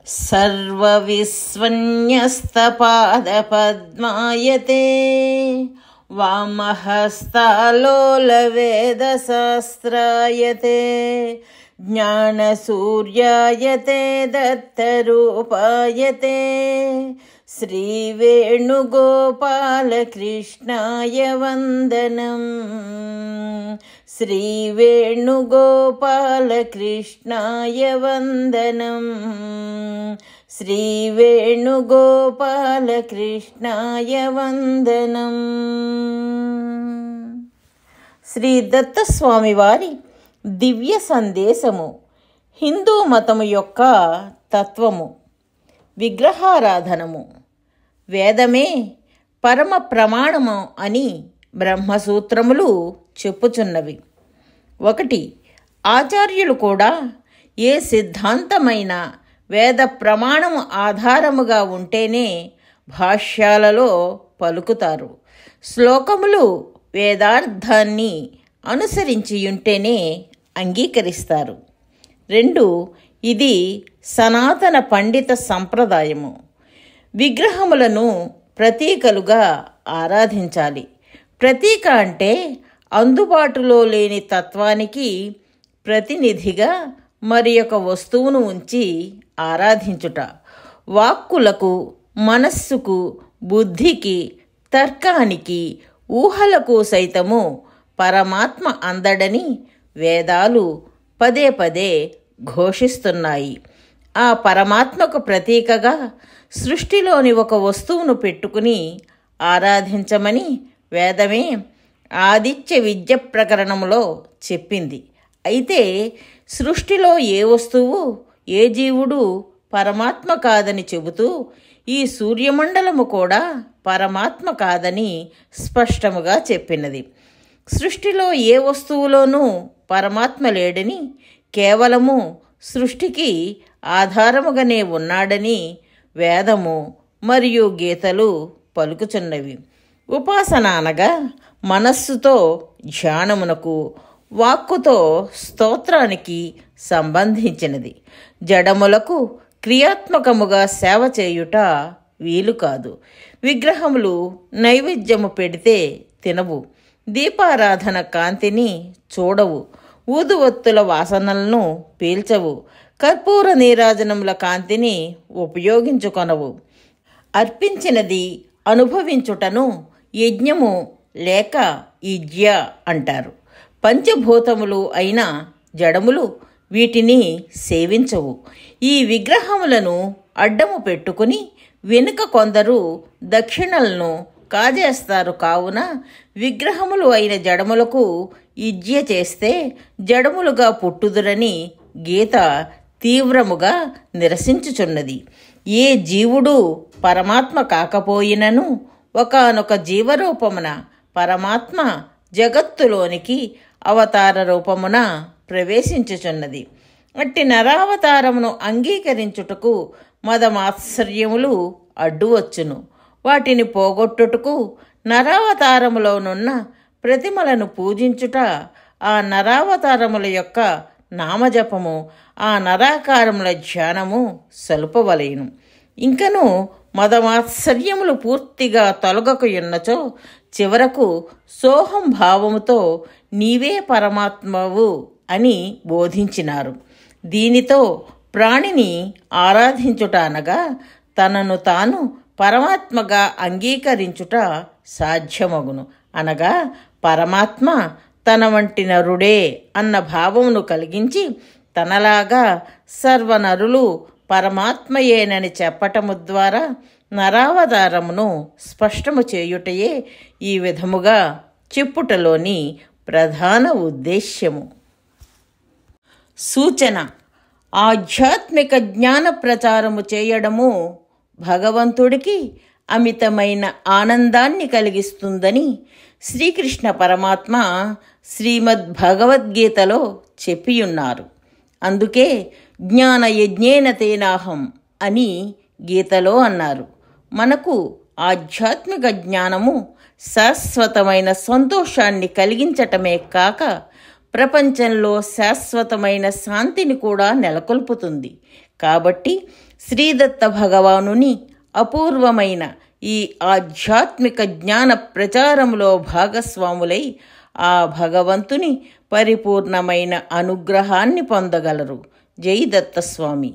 सर्वविस्वन्यस्तपादपद्मायते वामहस्तालोलवेदशास्त्रायते ज्ञानसूर्यायते दत्तरूपायते श्रीवेणुगोपालकृष्णाय वन्दनम् श्रीवेणुगोपालकृष्णाय वन्दनम् श्रीवेणुगोपालकृष्णाय वन्दनम्. శ్రీ దత్తస్వామి వారి దివ్య సందేశము. హిందూ మతము యొక్క తత్వము. విగ్రహారాధనము. వేదమే పరమ ప్రమాణము అని బ్రహ్మసూత్రములు చెప్పుచున్నవి. 1. ఆచార్యులు కూడా ఏ సిద్ధాంతమైన వేద ప్రమాణము ఆధారముగా ఉంటేనే భాష్యాలలో పలుకుతారు. శ్లోకములు వేదార్థాన్ని అనుసరించి ఉంటేనే అంగీకరిస్తారు. 2. ఇది సనాతన పండిత సంప్రదాయము. విగ్రహములను ప్రతీకలుగా ఆరాధించాలి. ప్రతీక అంటే అందుబాటులో లేని తత్వానికి ప్రతినిధిగా మరి ఒక వస్తువును ఉంచి ఆరాధించుట. వాక్కులకు, మనస్సుకు, బుద్ధికి, తర్కానికి, ఊహలకు సైతము పరమాత్మ అందడని వేదాలు పదే పదే ఘోషిస్తున్నాయి. ఆ పరమాత్మకు ప్రతీకగా సృష్టిలోని ఒక వస్తువును పెట్టుకుని ఆరాధించమని వేదమే ఆదిత్య విద్య ప్రకరణంలో చెప్పింది. అయితే సృష్టిలో ఏ వస్తువు, ఏ జీవుడు పరమాత్మ కాదని చెబుతూ ఈ సూర్యమండలము కూడా పరమాత్మ కాదని స్పష్టముగా చెప్పినది. సృష్టిలో ఏ వస్తువులోనూ పరమాత్మ లేడని, కేవలము సృష్టికి ఆధారముగానే ఉన్నాడని వేదము మరియు గీతలు పలుకుచున్నవి. ఉపాసన అనగా మనస్సుతో ధ్యానమునకు, వాక్కుతో స్తోత్రానికి సంబంధించినది. జడములకు క్రియాత్మకముగా సేవ చేయుట వీలు కాదు. విగ్రహములు నైవేద్యము పెడితే తినవు. దీపారాధన కాంతిని చూడవు. ఊదువత్తుల వాసనలను పీల్చవు. కర్పూర నీరాజనముల కాంతిని ఉపయోగించుకొనవు. అర్పించినది అనుభవించుటను యజ్ఞము లేక యజ్ఞ అంటారు. పంచభూతములు అయిన జడములు వీటిని సేవించవు. ఈ విగ్రహములను అడ్డము పెట్టుకుని వెనుక కొందరు దక్షిణలను కాజేస్తారు. కావున విగ్రహములు అయిన జడములకు యజ్ఞ చేస్తే జడములుగా పుట్టుదురని గీత తీవ్రముగా నిరసించుచున్నది. ఏ జీవుడు పరమాత్మ కాకపోయినను ఒకానొక జీవరూపమున పరమాత్మ జగత్తులోనికి అవతార రూపమున ప్రవేశించుచున్నది. అట్టి నరావతారమును అంగీకరించుటకు మదమాత్సర్యములు అడ్డువచ్చును. వాటిని పోగొట్టుటకు నరావతారములోనున్న ప్రతిమలను పూజించుట, ఆ నరావతారముల యొక్క నామజపము, ఆ నరాకారముల ధ్యానము సలుపవలెను. ఇంకను మదమాత్సర్యములు పూర్తిగా తొలగకయున్నచో చివరకు సోహం భావముతో నీవే పరమాత్మవు అని బోధించినారు. దీనితో ప్రాణిని ఆరాధించుట అనగా తనను తాను పరమాత్మగా అంగీకరించుట సాధ్యమగును. అనగా పరమాత్మ తన వంటి నరుడే అన్న భావమును కలిగించి తనలాగా సర్వనరులు పరమాత్మయేనని చెప్పటము ద్వారా నరావతారమును స్పష్టము చేయుటయే ఈ విధముగా చెప్పుటలోని ప్రధాన ఉద్దేశ్యము. సూచన: ఆధ్యాత్మిక జ్ఞాన ప్రచారము చేయడము భగవంతుడికి అమితమైన ఆనందాన్ని కలిగిస్తుందని శ్రీకృష్ణ పరమాత్మ శ్రీమద్ భగవద్గీతలో చెప్పియున్నారు. అందుకే జ్ఞాన యజ్ఞేన తేనాహం అని గీతలో అన్నారు. మనకు ఆధ్యాత్మిక జ్ఞానము శాశ్వతమైన సంతోషాన్ని కలిగించటమే కాక ప్రపంచంలో శాశ్వతమైన శాంతిని కూడా నెలకొల్పుతుంది. కాబట్టి శ్రీదత్త భగవానుని అపూర్వమైన ఈ ఆధ్యాత్మిక జ్ఞాన ప్రచారంలో భాగస్వాములై ఆ భగవంతుని పరిపూర్ణమైన అనుగ్రహాన్ని పొందగలరు. జై దత్తస్వామి.